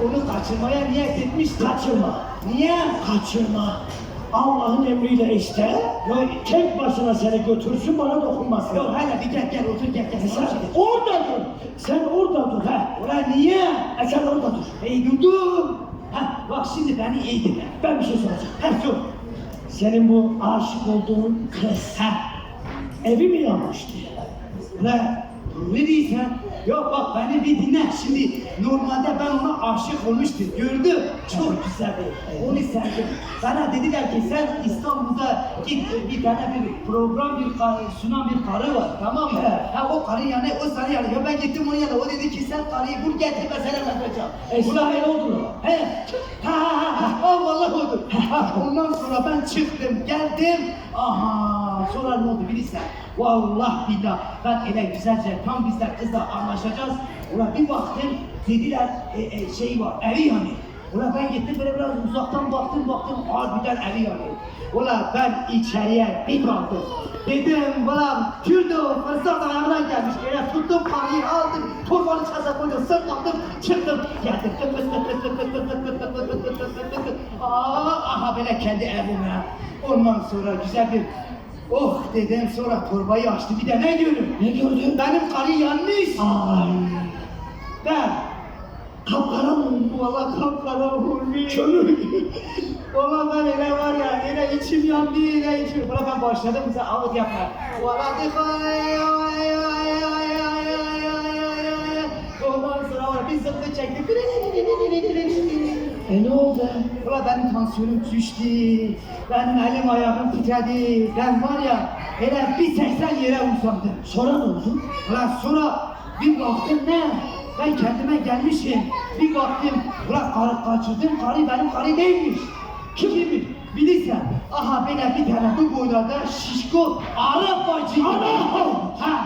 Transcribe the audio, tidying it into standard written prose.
onu kaçırmaya niyet etmiştin. Kaçırma. Niye? Kaçırma. Allah'ın emriyle işte. Ya tek başına seni götürsün, bana dokunmasın. Yok hele bir gel otur gel. Sen orada dur. Sen orada dur ha. Ulan niye? Sen orada dur. Ey durdum. Ha bak şimdi beni iyi dinle. Ben bir şey soracağım. Ha sor. Senin bu aşık olduğun kız evi mi yanmıştı? Ulan ne diyorsun? Yok bak beni bir dinle. Şimdi normalde ben ona aşık olmuştum. Gördüm. Çok güzel bir. Onu sevdim. Bana dediler ki sen İstanbul'da git bir tane bir program sunan bir karı var. Tamam mı? Ha o karı yani o sana yani. Ya ben gittim onun yanına. O dedi ki sen karıyı bul getir ben sana bakacağım. Esra el oldu mu? He. Ha vallahi oldu. Ondan sonra ben çıktım geldim. Aha sonra ne oldu bilirsen. Vallahi billah ben öyle güzelce tam bizler kızla anlaşacağız. Ulan bir baktım dediler şey var evi yani. Ulan ben gittim böyle biraz uzaktan baktım harbiden evi yani. Ulan ben içeriye bir baktım. Dedim ulan Kürdo fırsat ayağına gelmiş. Öyle tuttum parayı aldım. Torbanın çasa koydum sırtladım çıktım. Geldim. Aha böyle kendi evime. Ondan sonra güzel bir oh dedim sonra torbayı açtı bir de ne gördüm? Ne gördün? Benim karı yanmış. Ay. Ben Kapkara mı? valla kapkara olmuş. Kömür. Valla ben öyle var ya öyle içim yandı öyle içim. Valla ben başladım bize avut yapmaya. Valla ondan sonra var bir zıplı çekti. Ne oldu? Valla benim tansiyonum düştü. Benim elim ayağım titredi. Ben var ya öyle bir 80 yere uzandım. Sonra ne oldu? Ulan sonra bir baktım ne? Ben kendime gelmişim. Bir baktım, ulan kaçırdım karı benim karı değilmiş. Kimmiş? Bilirsen, aha böyle bir tane bu boylarda şişko Arap bacı. Ana! Ha.